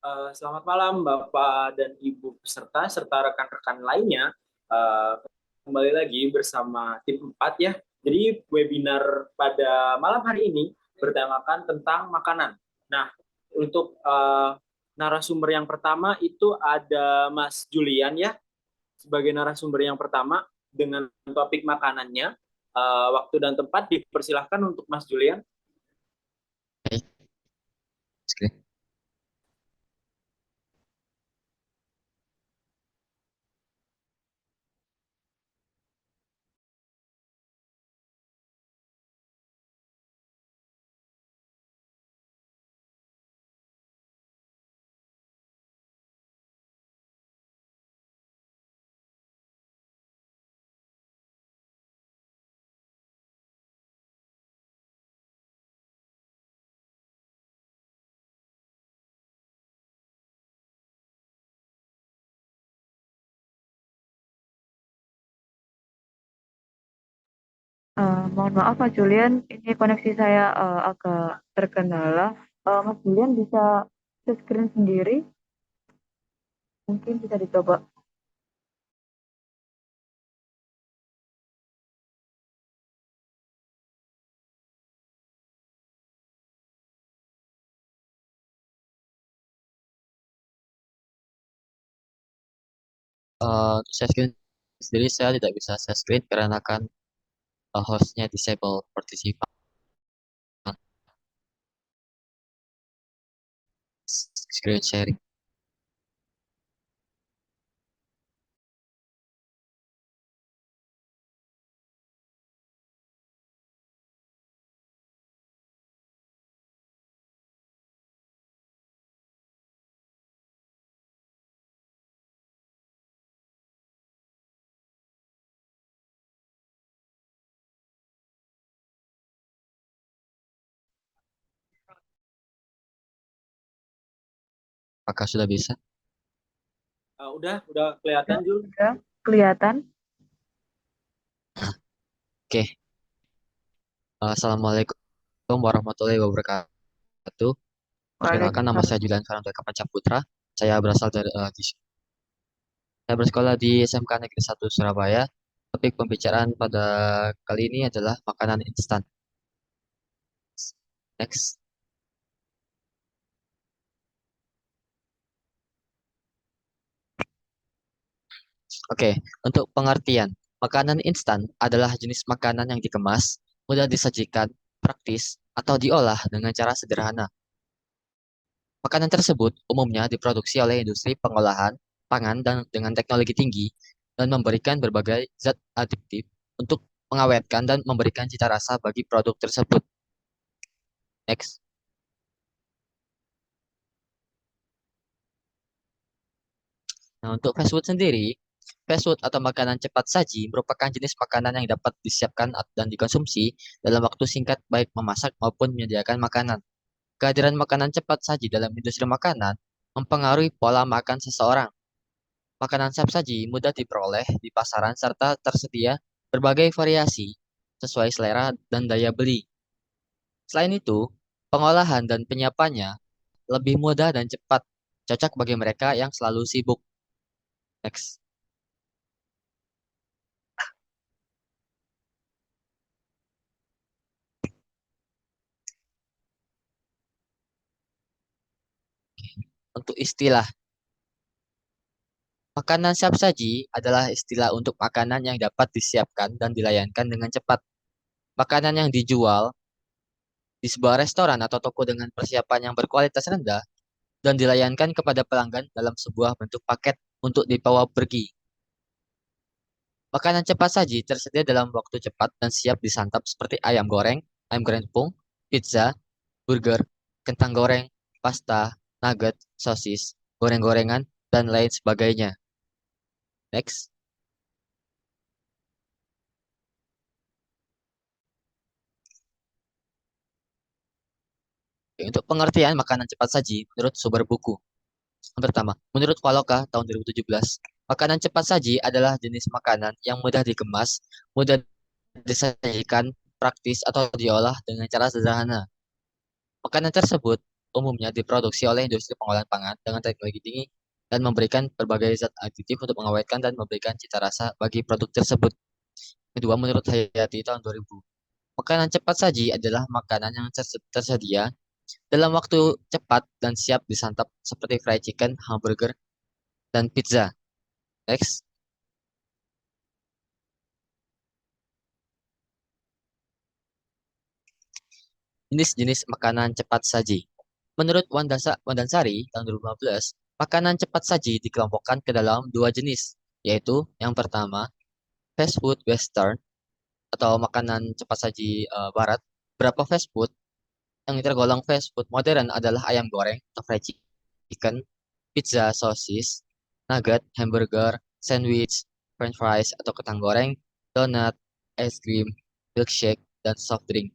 Selamat malam Bapak dan Ibu peserta serta rekan-rekan lainnya. Eh, Kembali lagi bersama tim 4 ya. Jadi webinar pada malam hari ini bertemakan tentang makanan. Nah, untuk narasumber yang pertama itu ada Mas Julian ya, sebagai narasumber yang pertama dengan topik makanannya. Waktu dan tempat dipersilahkan untuk Mas Julian. Baik, oke. Mohon maaf Mas Julian, ini koneksi saya agak terkendala. Mas Julian bisa share screen sendiri, mungkin bisa dicoba. Share screen sendiri saya tidak bisa share screen karena kan hostnya disable participant screen sharing. Apakah sudah bisa? Udah kelihatan Jul. Sudah kelihatan? Oke. Assalamualaikum warahmatullahi wabarakatuh. Perkenalkan, nama saya Waalaikumsalam. Julian Farhanto Putra. Saya berasal dari saya bersekolah di SMK Negeri 1 Surabaya. Topik pembicaraan pada kali ini adalah makanan instan. Next. Oke, untuk pengertian, makanan instan adalah jenis makanan yang dikemas, mudah disajikan, praktis, atau diolah dengan cara sederhana. Makanan tersebut umumnya diproduksi oleh industri pengolahan pangan dan dengan teknologi tinggi dan memberikan berbagai zat adiktif untuk mengawetkan dan memberikan cita rasa bagi produk tersebut. Next. Nah, untuk fast food sendiri, fast food atau makanan cepat saji merupakan jenis makanan yang dapat disiapkan dan dikonsumsi dalam waktu singkat baik memasak maupun menyediakan makanan. Kehadiran makanan cepat saji dalam industri makanan mempengaruhi pola makan seseorang. Makanan cepat saji mudah diperoleh di pasaran serta tersedia berbagai variasi sesuai selera dan daya beli. Selain itu, pengolahan dan penyiapannya lebih mudah dan cepat, cocok bagi mereka yang selalu sibuk. Next. Untuk istilah, makanan siap saji adalah istilah untuk makanan yang dapat disiapkan dan dilayangkan dengan cepat. Makanan yang dijual di sebuah restoran atau toko dengan persiapan yang berkualitas rendah dan dilayangkan kepada pelanggan dalam sebuah bentuk paket untuk dibawa pergi. Makanan cepat saji tersedia dalam waktu cepat dan siap disantap seperti ayam goreng tepung, pizza, burger, kentang goreng, pasta, nugget, sosis, goreng-gorengan, dan lain sebagainya. Next. Untuk pengertian makanan cepat saji menurut sumber buku. Yang pertama, menurut Paloka tahun 2017, makanan cepat saji adalah jenis makanan yang mudah dikemas, mudah disajikan, praktis atau diolah dengan cara sederhana. Makanan tersebut umumnya diproduksi oleh industri pengolahan pangan dengan teknologi tinggi dan memberikan berbagai zat aditif untuk mengawetkan dan memberikan cita rasa bagi produk tersebut. Kedua, menurut Hayati tahun 2000, makanan cepat saji adalah makanan yang tersedia dalam waktu cepat dan siap disantap seperti fried chicken, hamburger, dan pizza. Next, jenis-jenis makanan cepat saji. Menurut Wandansari tahun 2015, makanan cepat saji dikelompokkan ke dalam dua jenis, yaitu yang pertama, fast food western atau makanan cepat saji barat. Beberapa fast food yang tergolong fast food modern adalah ayam goreng atau fried chicken, pizza, sosis, nugget, hamburger, sandwich, french fries atau kentang goreng, donat, es krim, milkshake, dan soft drink.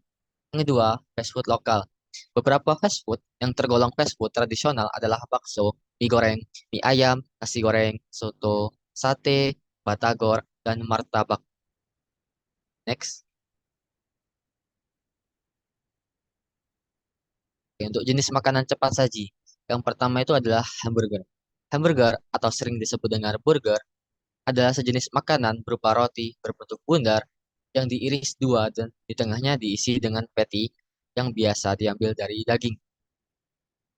Yang kedua, fast food lokal. Beberapa fast food yang tergolong fast food tradisional adalah bakso, mie goreng, mie ayam, nasi goreng, soto, sate, batagor, dan martabak. Next. Oke, untuk jenis makanan cepat saji. Yang pertama itu adalah hamburger. Hamburger atau sering disebut dengan burger adalah sejenis makanan berupa roti berbentuk bundar yang diiris dua dan di tengahnya diisi dengan patty yang biasa diambil dari daging.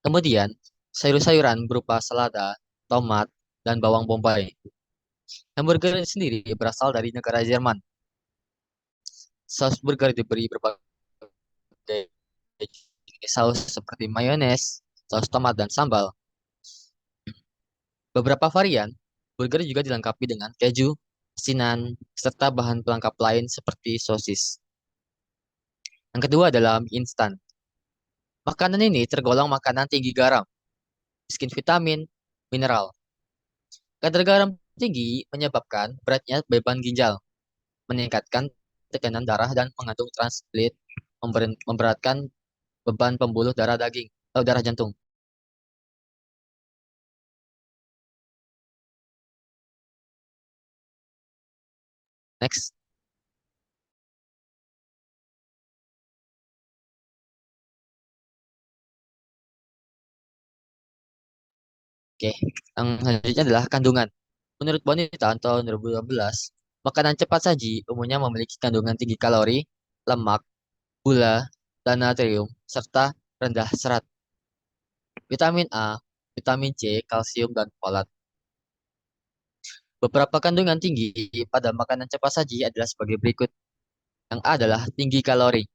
Kemudian, sayur-sayuran berupa selada, tomat, dan bawang bombay. Hamburger ini sendiri berasal dari negara Jerman. Saus burger diberi berbagai jenis saus seperti mayones, saus tomat, dan sambal. Beberapa varian burger juga dilengkapi dengan keju, asinan, serta bahan pelengkap lain seperti sosis. Yang kedua adalah mie instan. Makanan ini tergolong makanan tinggi garam, miskin vitamin, mineral. Kadar garam tinggi menyebabkan beratnya beban ginjal, meningkatkan tekanan darah dan mengandung transglit, memberatkan beban pembuluh darah daging atau darah jantung. Next. Oke, yang selanjutnya adalah kandungan. Menurut Bonita tahun 2012, makanan cepat saji umumnya memiliki kandungan tinggi kalori, lemak, gula, dan natrium, serta rendah serat, vitamin A, vitamin C, kalsium, dan folat. Beberapa kandungan tinggi pada makanan cepat saji adalah sebagai berikut. Yang A adalah tinggi kalori.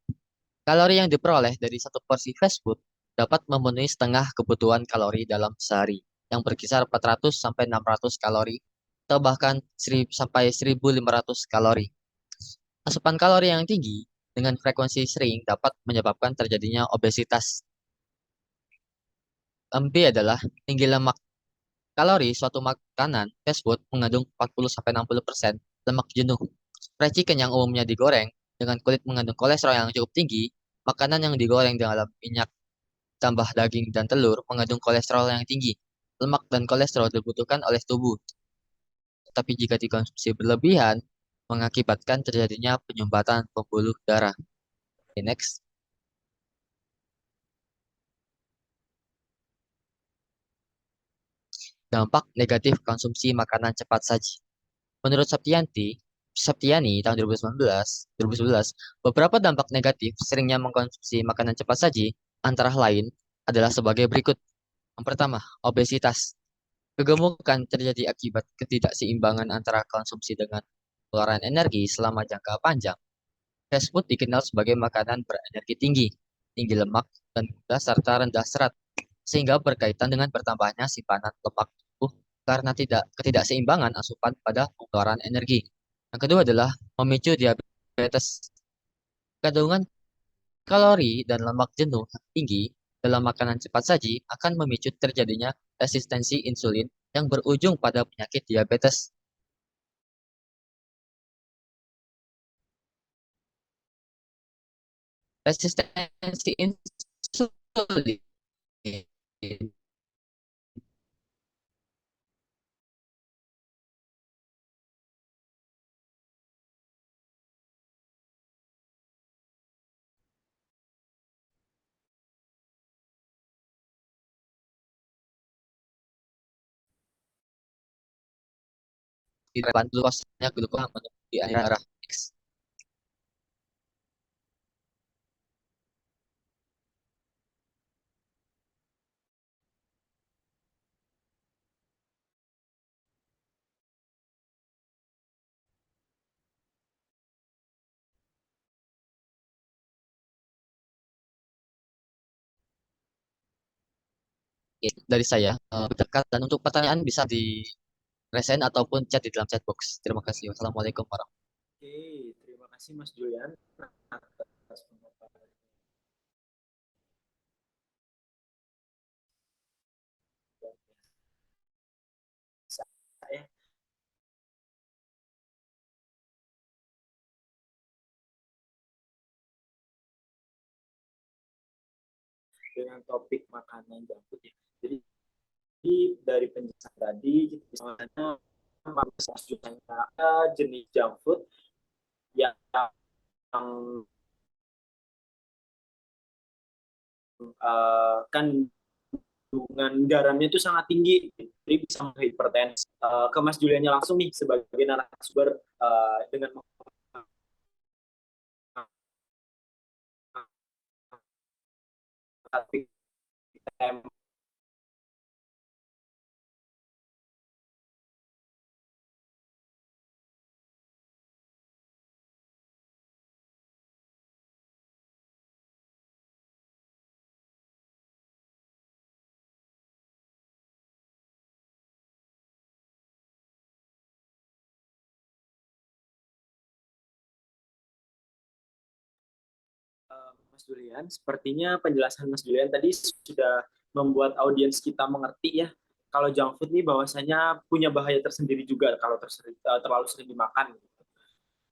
Kalori yang diperoleh dari satu porsi fast food dapat memenuhi setengah kebutuhan kalori dalam sehari, yang berkisar 400 sampai 600 kalori atau bahkan 1000 sampai 1500 kalori. Asupan kalori yang tinggi dengan frekuensi sering dapat menyebabkan terjadinya obesitas. B adalah tinggi lemak. Kalori suatu makanan fast food mengandung 40 sampai 60% lemak jenuh. Fried chicken yang umumnya digoreng dengan kulit mengandung kolesterol yang cukup tinggi, makanan yang digoreng dalam minyak tambah daging dan telur mengandung kolesterol yang tinggi. Lemak dan kolesterol dibutuhkan oleh tubuh, tapi jika dikonsumsi berlebihan, mengakibatkan terjadinya penyumbatan pembuluh darah. Okay, next. Dampak negatif konsumsi makanan cepat saji. Menurut Septiani tahun 2011, beberapa dampak negatif seringnya mengkonsumsi makanan cepat saji antara lain adalah sebagai berikut. Yang pertama, obesitas. Kegemukan terjadi akibat ketidakseimbangan antara konsumsi dengan pengeluaran energi selama jangka panjang. Fast food dikenal sebagai makanan berenergi tinggi, tinggi lemak, dan gula serta rendah serat, sehingga berkaitan dengan bertambahnya simpanan lemak tubuh karena ketidakseimbangan asupan pada pengeluaran energi. Yang kedua adalah memicu diabetes. Kandungan kalori dan lemak jenuh yang tinggi dalam makanan cepat saji akan memicu terjadinya resistensi insulin yang berujung pada penyakit diabetes. Resistensi insulin di depan glukosa glukosa menuju di aliran darah X. Oke, dari saya dekat, dan untuk pertanyaan bisa di resen ataupun chat di dalam chat box. Terima kasih. Wassalamualaikum warahmatullahi Oke, terima kasih Mas Julian atas pemaparan saya dengan topik makanan junk food ya. Jadi dari penjelasan tadi kita bisa mengetahui jenis junk food yang kandungan garamnya itu sangat tinggi, jadi bisa menghipertensi. Ke Mas Juliannya langsung nih sebagai narasumber, dengan topik Mas Julian. Sepertinya penjelasan Mas Julian tadi sudah membuat audiens kita mengerti ya, kalau junk food ini bahwasanya punya bahaya tersendiri juga kalau terlalu sering dimakan.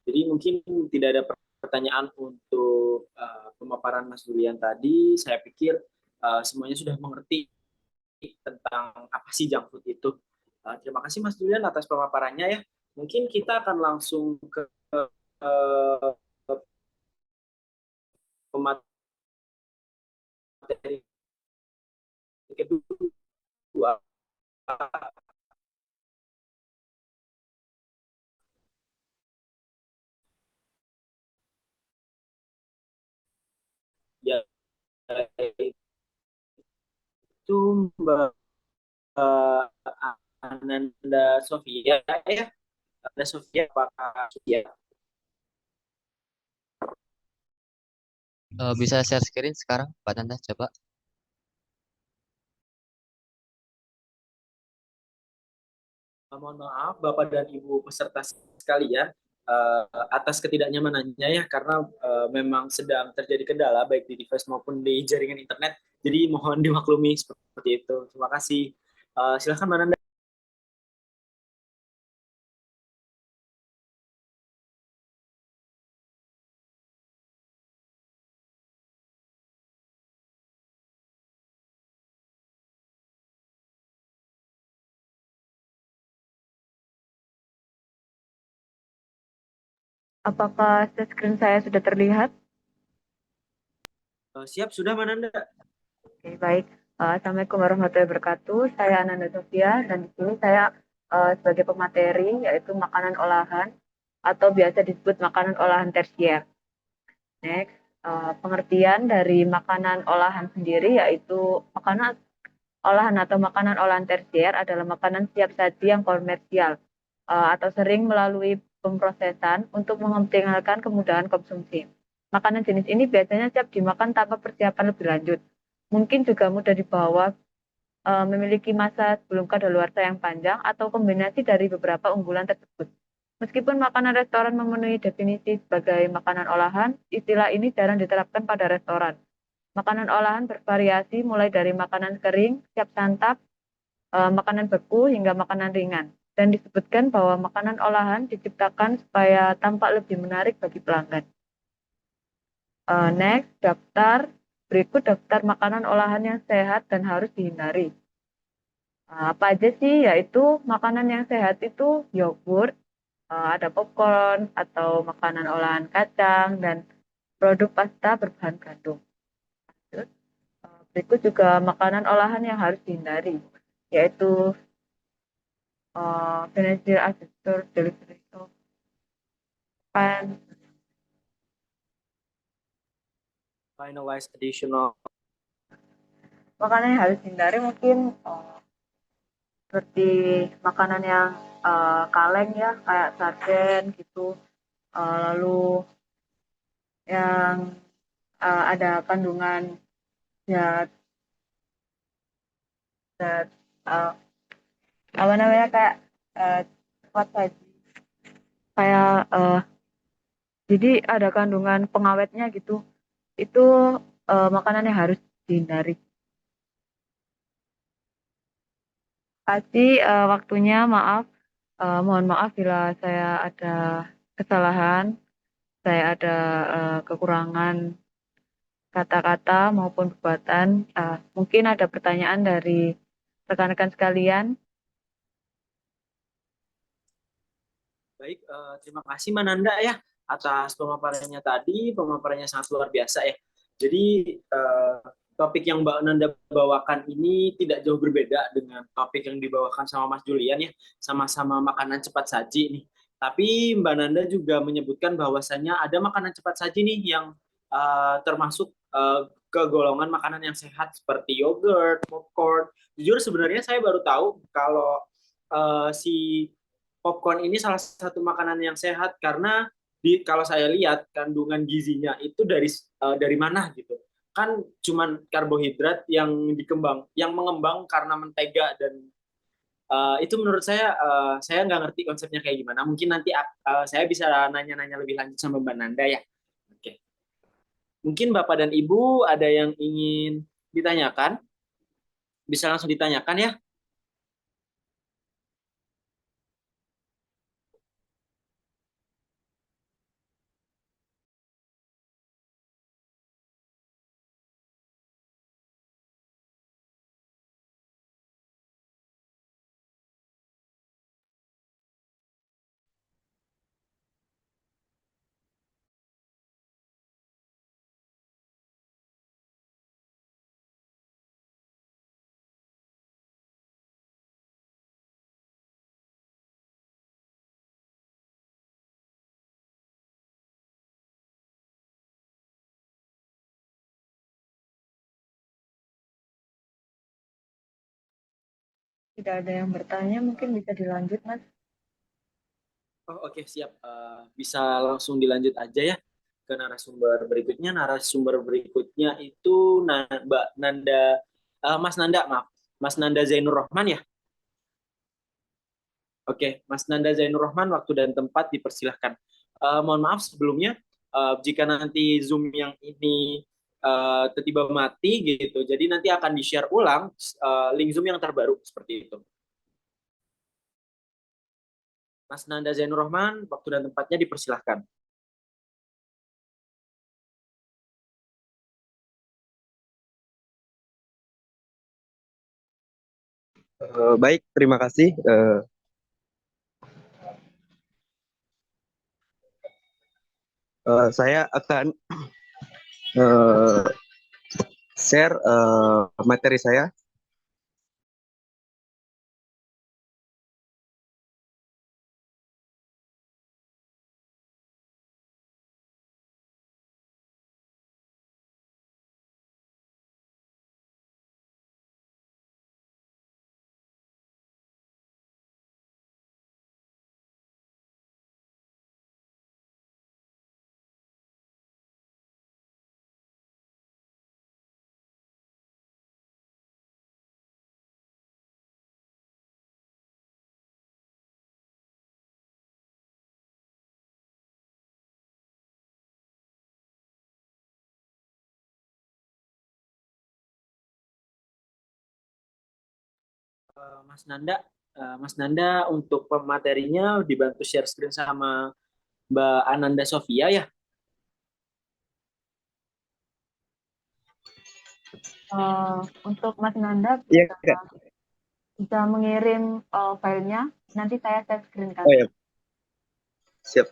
Jadi mungkin tidak ada pertanyaan untuk pemaparan Mas Julian tadi. Saya pikir semuanya sudah mengerti tentang apa sih junk food itu. Terima kasih Mas Julian atas pemaparannya ya. Mungkin kita akan langsung ke uh, pemateri kedua, yaitu Mbak Ananda Sofia ya. Ananda Sofia, apakah Sofia? Bisa share screen sekarang, Pak Nanda, coba. Mohon maaf Bapak dan Ibu peserta sekalian, atas ketidaknyamanannya ya, karena memang sedang terjadi kendala baik di device maupun di jaringan internet. Jadi mohon dimaklumi seperti itu. Terima kasih. Silakan Mbak Nanda. Apakah screen saya sudah terlihat? Siap sudah Mbak Nanda. Oke, baik. Assalamualaikum warahmatullahi wabarakatuh. Saya Ananda Sofia dan di sini saya sebagai pemateri yaitu makanan olahan atau biasa disebut makanan olahan tersier. Next, pengertian dari makanan olahan sendiri yaitu makanan olahan atau makanan olahan tersier adalah makanan siap saji yang komersial atau sering melalui pemrosesan untuk mengoptimalkan kemudahan konsumsi. Makanan jenis ini biasanya siap dimakan tanpa persiapan lebih lanjut. Mungkin juga mudah dibawa, memiliki masa sebelum kadaluarsa yang panjang atau kombinasi dari beberapa unggulan tersebut. Meskipun makanan restoran memenuhi definisi sebagai makanan olahan, istilah ini jarang diterapkan pada restoran. Makanan olahan bervariasi mulai dari makanan kering, siap santap, makanan beku, hingga makanan ringan. Dan disebutkan bahwa makanan olahan diciptakan supaya tampak lebih menarik bagi pelanggan. Next, berikut daftar makanan olahan yang sehat dan harus dihindari. Apa aja sih? Yaitu makanan yang sehat itu yogurt, ada popcorn atau makanan olahan kacang, dan produk pasta berbahan gandum. Berikut juga makanan olahan yang harus dihindari, yaitu Financial Advisor Delivery itu kan Finalize additional. makanan yang harus dihindari mungkin seperti makanan yang kaleng ya kayak sarden gitu. Lalu yang ada kandungan zat zat uh, apa namanya kayak cepat saji kayak jadi ada kandungan pengawetnya gitu. Itu makanan yang harus dihindari. Kasih waktunya, maaf. Mohon maaf bila saya ada kesalahan, saya ada kekurangan kata-kata maupun perbuatan. Mungkin ada pertanyaan dari rekan-rekan sekalian. Baik, terima kasih Mananda ya atas pemaparannya tadi, pemaparannya sangat luar biasa ya. Jadi topik yang Mbak Nanda bawakan ini tidak jauh berbeda dengan topik yang dibawakan sama Mas Julian ya, sama-sama makanan cepat saji nih. Tapi Mbak Nanda juga menyebutkan bahwasannya ada makanan cepat saji nih yang termasuk ke golongan makanan yang sehat seperti yogurt, popcorn. Jujur sebenarnya saya baru tahu kalau si popcorn ini salah satu makanan yang sehat karena kalau saya lihat kandungan gizinya itu dari mana gitu. Kan cuman karbohidrat yang mengembang karena mentega dan itu menurut saya nggak ngerti konsepnya kayak gimana. Mungkin nanti saya bisa nanya-nanya lebih lanjut sama Mbak Nanda ya. Oke. Mungkin Bapak dan Ibu ada yang ingin ditanyakan? Bisa langsung ditanyakan ya. Tidak ada yang bertanya, mungkin bisa dilanjut, Mas. Oh, oke, siap. Bisa langsung dilanjut aja ya ke narasumber berikutnya. Narasumber berikutnya itu Mbak Nanda, Mas Nanda, maaf, Mas Nanda Zainur Rohman ya. Oke, Mas Nanda Zainur Rohman, waktu dan tempat dipersilahkan. Mohon maaf sebelumnya, jika nanti Zoom yang ini tiba-tiba mati gitu, jadi nanti akan di-share ulang link Zoom yang terbaru seperti itu. Mas Nanda Zainur Rohman, waktu dan tempatnya dipersilahkan. Baik, terima kasih. Saya akan uh, share materi saya. Mas Nanda, Mas Nanda untuk pematerinya dibantu share screen sama Mbak Ananda Sofia ya. Untuk Mas Nanda Iya, bisa, Kak. bisa mengirim filenya, nanti saya share screen kan. Oh ya, siap.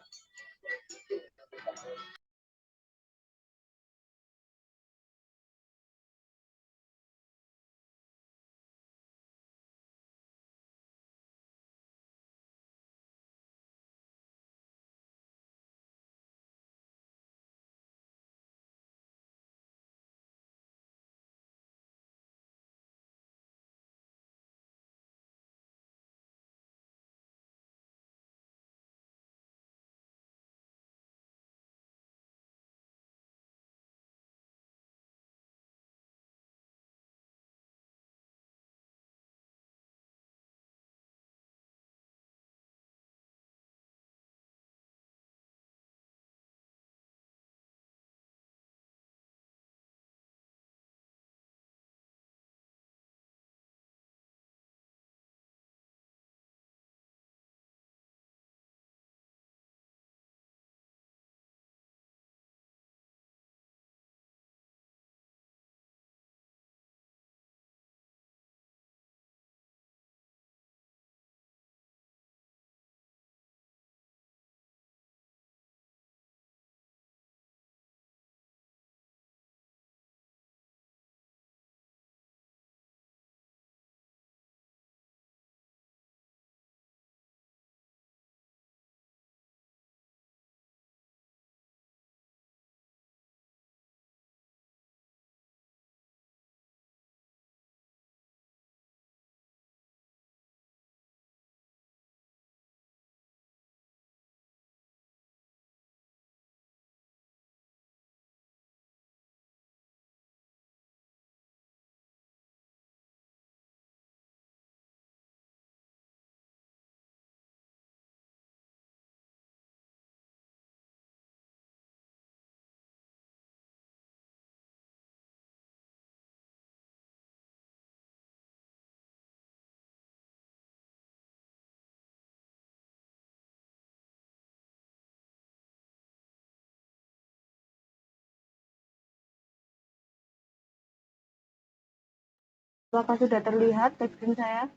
Apakah sudah terlihat screen saya?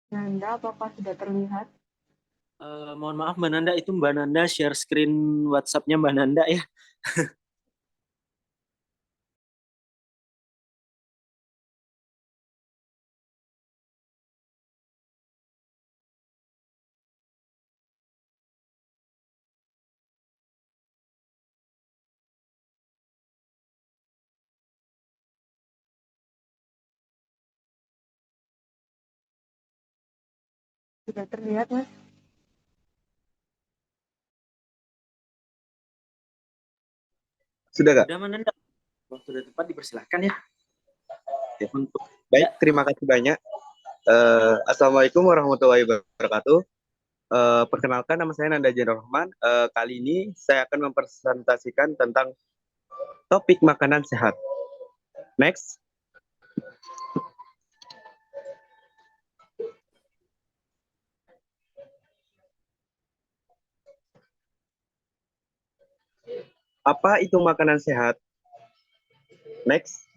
Nanda, apakah sudah terlihat? Mohon maaf Mbak Nanda, itu Mbak Nanda share screen WhatsApp-nya Mbak Nanda ya. Sudah terlihat, Mas? Sudah nggak? Sudah Mbak Nanda, waktu sudah tepat dipersilahkan ya. Oke. Untuk Baik, terima kasih banyak. Assalamualaikum warahmatullahi wabarakatuh. Perkenalkan, nama saya Nanda Zainur Rahman. Kali ini saya akan mempresentasikan tentang topik makanan sehat. Next. Apa itu makanan sehat? Next.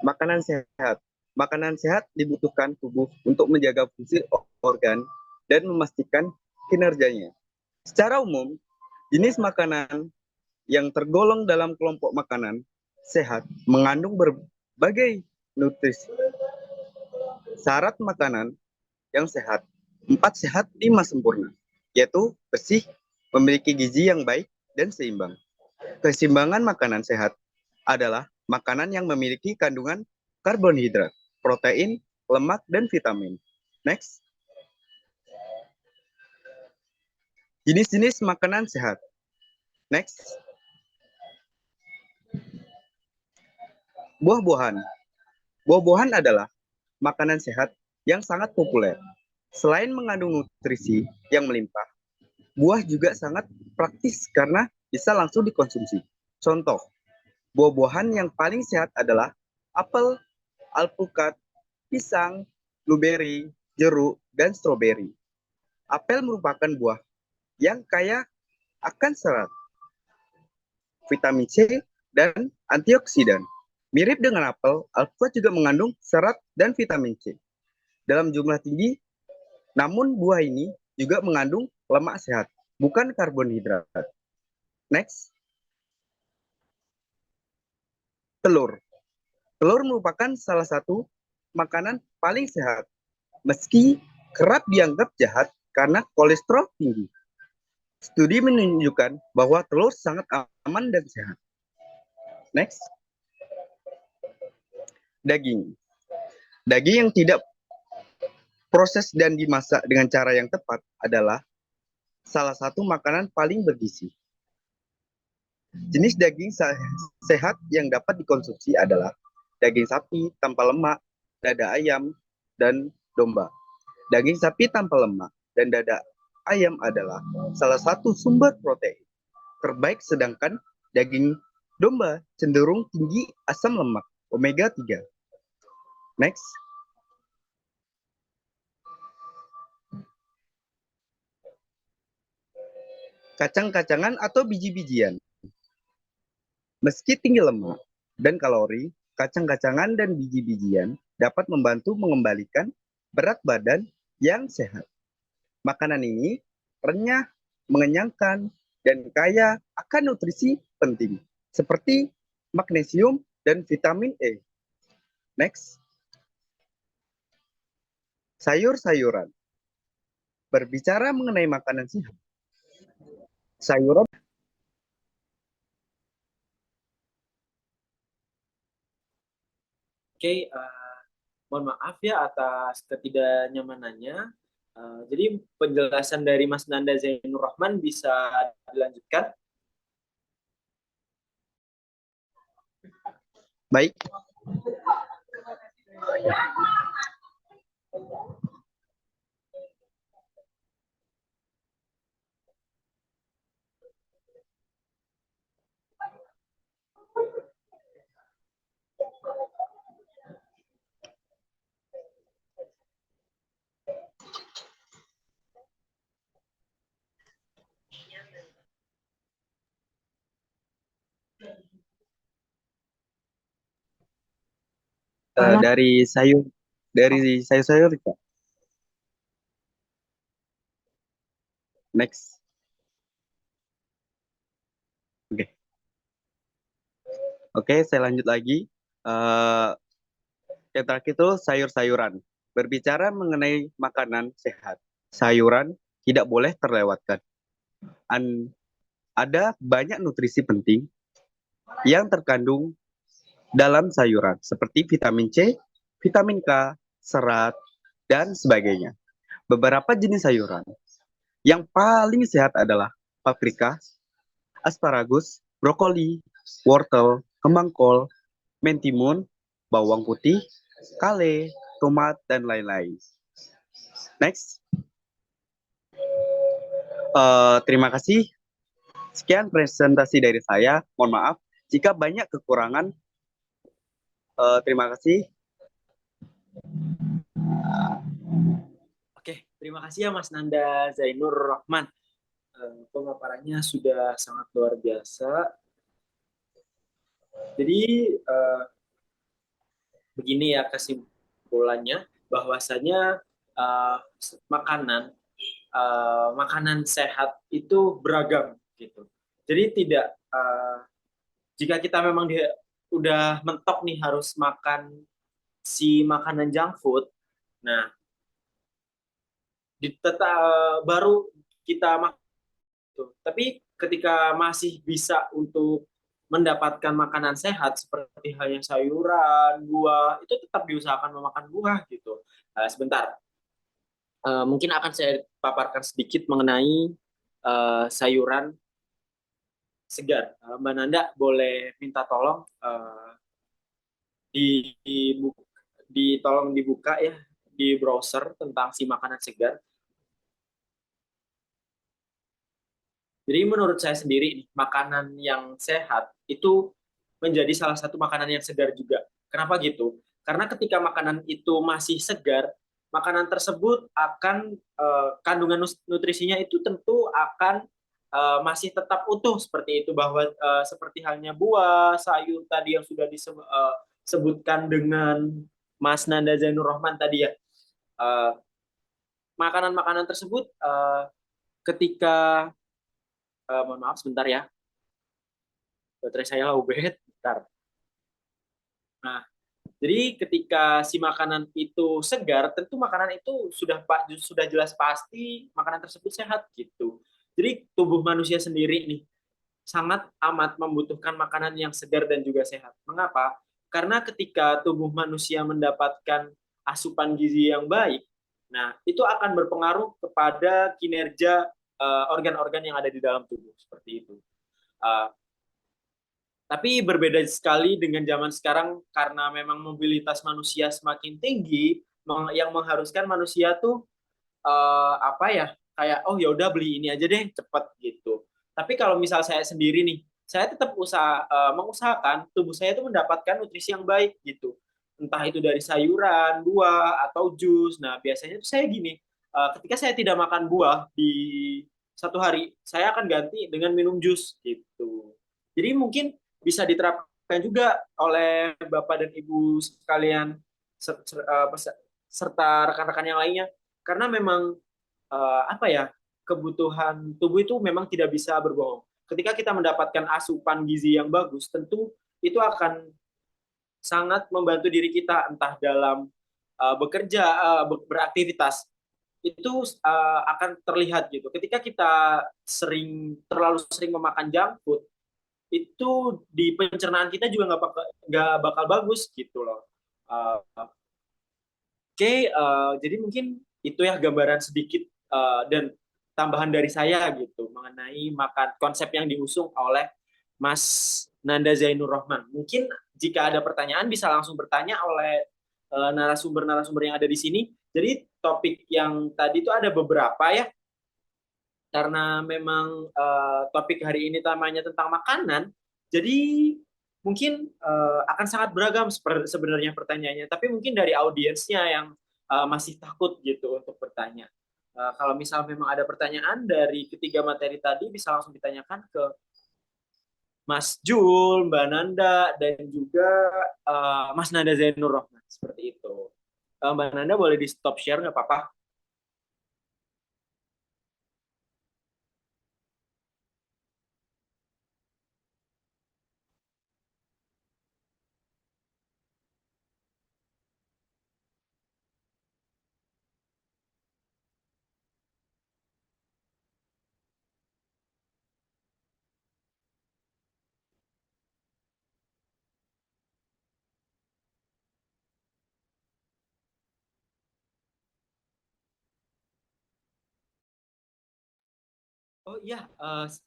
Makanan sehat. Makanan sehat dibutuhkan tubuh untuk menjaga fungsi organ dan memastikan kinerjanya. Secara umum, jenis makanan yang tergolong dalam kelompok makanan sehat mengandung berbagai nutrisi. Syarat makanan yang sehat, 4 sehat, 5 sempurna, yaitu bersih, memiliki gizi yang baik, dan seimbang. Keseimbangan makanan sehat adalah makanan yang memiliki kandungan karbohidrat, protein, lemak, dan vitamin. Next. Jenis-jenis makanan sehat. Next. Buah-buahan. Buah-buahan adalah makanan sehat yang sangat populer. Selain mengandung nutrisi yang melimpah, buah juga sangat praktis karena bisa langsung dikonsumsi. Contoh, buah-buahan yang paling sehat adalah apel, alpukat, pisang, blueberry, jeruk, dan stroberi. Apel merupakan buah yang kaya akan serat, vitamin C, dan antioksidan. Mirip dengan apel, alpukat juga mengandung serat dan vitamin C dalam jumlah tinggi, namun buah ini juga mengandung lemak sehat, bukan karbohidrat. Next. Telur. Telur merupakan salah satu makanan paling sehat, meski kerap dianggap jahat karena kolesterol tinggi. Studi menunjukkan bahwa telur sangat aman dan sehat. Next. Daging. Daging yang tidak proses dan dimasak dengan cara yang tepat adalah salah satu makanan paling bergizi. Jenis daging sehat yang dapat dikonsumsi adalah daging sapi tanpa lemak, dada ayam, dan domba. Daging sapi tanpa lemak dan dada ayam adalah salah satu sumber protein terbaik, sedangkan daging domba cenderung tinggi asam lemak omega 3. Next. Kacang-kacangan atau biji-bijian. Meski tinggi lemak dan kalori, kacang-kacangan dan biji-bijian dapat membantu mengembalikan berat badan yang sehat. Makanan ini renyah, mengenyangkan, dan kaya akan nutrisi penting, seperti magnesium dan vitamin E. Next. Sayur-sayuran. Berbicara mengenai makanan sehat, sayuran Oke, mohon maaf ya atas ketidaknyamanannya. Jadi penjelasan dari Mas Nanda Zainur Rahman bisa dilanjutkan? Baik, Malah dari sayur-sayur Kak. Next. Oke, Oke, saya lanjut lagi. Eh, yang terakhir itu sayur-sayuran. Berbicara mengenai makanan sehat, sayuran tidak boleh terlewatkan. Ada banyak nutrisi penting yang terkandung dalam sayuran, seperti vitamin C, vitamin K, serat, dan sebagainya. Beberapa jenis sayuran yang paling sehat adalah paprika, asparagus, brokoli, wortel, kembang kol, mentimun, bawang putih, kale, tomat, dan lain-lain. Next. Terima kasih. Sekian presentasi dari saya. Mohon maaf jika banyak kekurangan. Terima kasih. Oke, terima kasih ya Mas Nanda Zainur Rahman. Pemaparannya sudah sangat luar biasa. Jadi begini ya kesimpulannya, bahwasanya uh, makanan makanan sehat itu beragam gitu. Jadi tidak jika kita memang udah mentok nih harus makan si makanan junk food, nah baru kita makan. Tapi ketika masih bisa untuk mendapatkan makanan sehat seperti halnya sayuran, buah, itu tetap diusahakan memakan buah gitu. Sebentar, mungkin akan saya paparkan sedikit mengenai sayuran segar. Mbak Nanda boleh minta tolong tolong dibuka ya di browser tentang si makanan segar. Jadi menurut saya sendiri, makanan yang sehat itu menjadi salah satu makanan yang segar juga. Kenapa gitu? Karena ketika makanan itu masih segar, makanan tersebut akan kandungan nutrisinya itu tentu akan masih tetap utuh seperti itu, bahwa seperti halnya buah, sayur tadi yang sudah disebutkan dengan Mas Nanda Zainur Rahman tadi ya. Eh, Makanan-makanan tersebut ketika mohon maaf sebentar ya, baterai saya lowbat. Bentar. Nah, jadi ketika si makanan itu segar, tentu makanan itu sudah jelas pasti makanan tersebut sehat gitu. Jadi tubuh manusia sendiri nih sangat amat membutuhkan makanan yang segar dan juga sehat. Mengapa? Karena ketika tubuh manusia mendapatkan asupan gizi yang baik, nah itu akan berpengaruh kepada kinerja organ-organ yang ada di dalam tubuh seperti itu. Uh, tapi berbeda sekali dengan zaman sekarang karena memang mobilitas manusia semakin tinggi, yang mengharuskan manusia tuh apa ya, kayak oh ya udah beli ini aja deh cepet gitu. Tapi kalau misal saya sendiri nih, saya tetap mengusahakan tubuh saya itu mendapatkan nutrisi yang baik gitu. Entah itu dari sayuran, buah atau jus. Nah biasanya tuh saya gini, ketika saya tidak makan buah di satu hari, saya akan ganti dengan minum jus gitu. Jadi mungkin bisa diterapkan juga oleh Bapak dan Ibu sekalian serta rekan-rekan yang lainnya, karena memang apa ya, kebutuhan tubuh itu memang tidak bisa berbohong. Ketika kita mendapatkan asupan gizi yang bagus, tentu itu akan sangat membantu diri kita entah dalam bekerja, beraktivitas itu akan terlihat gitu. Ketika kita terlalu sering memakan junk food, itu di pencernaan kita juga nggak bakal bagus gitu loh. Oke, jadi mungkin itu ya gambaran sedikit dan tambahan dari saya gitu mengenai konsep yang diusung oleh Mas Nanda Zainur Rahman. Mungkin jika ada pertanyaan bisa langsung bertanya oleh narasumber-narasumber yang ada di sini. Jadi topik yang tadi itu ada beberapa ya, karena memang topik hari ini temanya tentang makanan, jadi mungkin akan sangat beragam sebenarnya pertanyaannya. Tapi mungkin dari audiensnya yang masih takut gitu untuk bertanya. Kalau misal memang ada pertanyaan dari ketiga materi tadi, bisa langsung ditanyakan ke Mas Jul, Mbak Nanda, dan juga Mas Nanda Zainur Rohman. Seperti itu. Mbak Nanda boleh di stop share nggak apa-apa? Oh iya,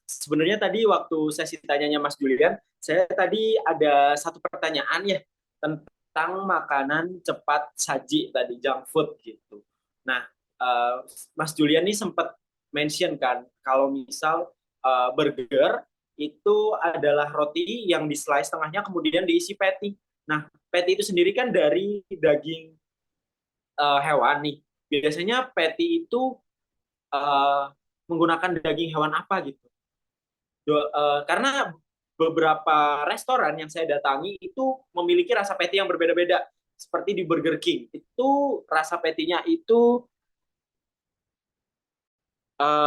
sebenarnya tadi waktu sesi tanyanya Mas Julian, saya tadi ada satu pertanyaan ya tentang makanan cepat saji tadi, junk food gitu. Nah, eh, Mas Julian ini sempat mention kan, kalau misal burger itu adalah roti yang di slice tengahnya kemudian diisi patty. Nah, patty itu sendiri kan dari daging hewan nih. Biasanya patty itu eh, menggunakan daging hewan apa gitu. Karena beberapa restoran yang saya datangi itu memiliki rasa patty yang berbeda-beda. Seperti di Burger King, itu rasa patty-nya itu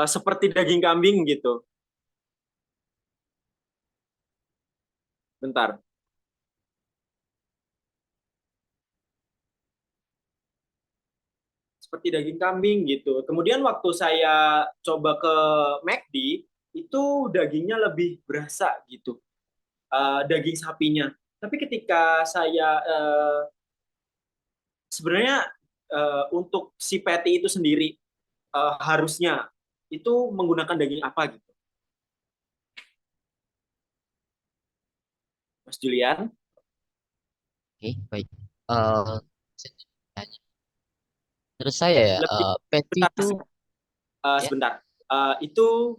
seperti daging kambing gitu. Bentar. Seperti daging kambing gitu. Kemudian waktu saya coba ke McD, itu dagingnya lebih berasa gitu. Daging sapinya. Tapi ketika saya sebenarnya untuk si patty itu sendiri harusnya itu menggunakan daging apa gitu, Mas Julian? Oke, baik. Eh, Menurut saya ya, Lebih patty bentar, itu ya sebentar. Itu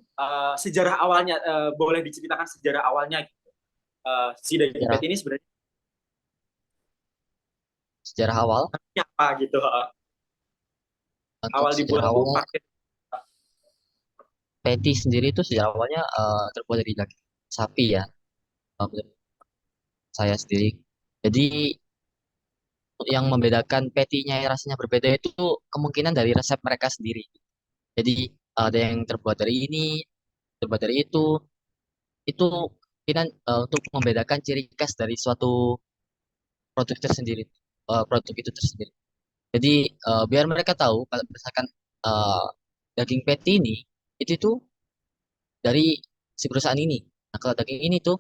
sejarah awalnya boleh diceritakan sejarah awalnya gitu. Si daging sejarah patty ini sebenarnya sejarah awal. apa gitu? Untuk Awal sejarah dibuat tuh awalnya, pakai patty sendiri itu sejarah awalnya terbuat dari daging sapi ya, menurut saya sendiri. Jadi yang membedakan patty-nya yang rasanya berbeda itu kemungkinan dari resep mereka sendiri. Jadi ada yang terbuat dari ini, terbuat dari itu kemungkinan untuk membedakan ciri khas dari suatu produk tersendiri, produk itu tersendiri. Jadi biar mereka tahu kalau misalkan eh, daging patty ini itu tuh dari si perusahaan ini. Nah, kalau daging ini tuh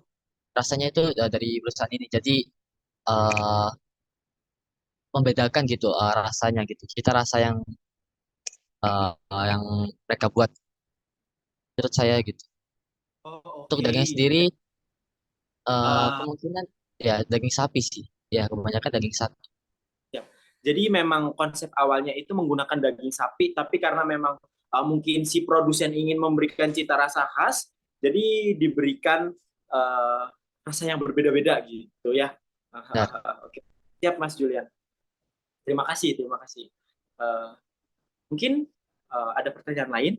rasanya itu dari perusahaan ini. Jadi eh, membedakan gitu rasanya gitu. Kita rasa yang mereka buat menurut saya gitu. oh Untuk oke. daging sendiri Eh, kemungkinan ya daging sapi sih. Ya kebanyakan daging sapi. Ya. Jadi memang konsep awalnya itu menggunakan daging sapi, tapi karena memang mungkin si produsen ingin memberikan cita rasa khas, jadi diberikan uh, rasa yang berbeda-beda gitu ya. Nah, Oke, siap Mas Julian. Terima kasih, terima kasih. Eh, Mungkin ada pertanyaan lain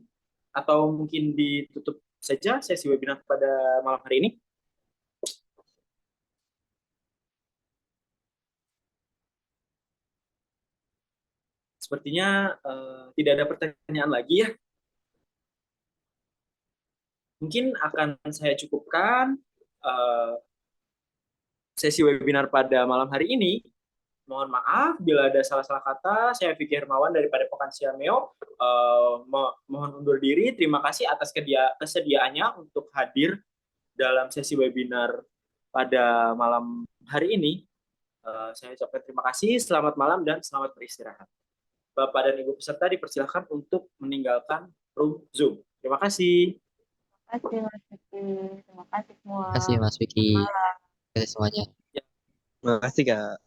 atau mungkin ditutup saja sesi webinar pada malam hari ini. Sepertinya tidak ada pertanyaan lagi ya. Mungkin akan saya cukupkan uh, sesi webinar pada malam hari ini. Mohon maaf bila ada salah-salah kata. Saya Vicky Hermawan dari Padepokan Siameo. Mohon undur diri. Terima kasih atas kesediaannya untuk hadir dalam sesi webinar pada malam hari ini. Saya ucapkan terima kasih. Selamat malam dan selamat beristirahat. Bapak dan Ibu peserta dipersilakan untuk meninggalkan room Zoom. Terima kasih. Terima kasih Mas Vicky. Terima kasih semua. terima kasih Mas Vicky. Terima kasih semuanya. Makasih Kak.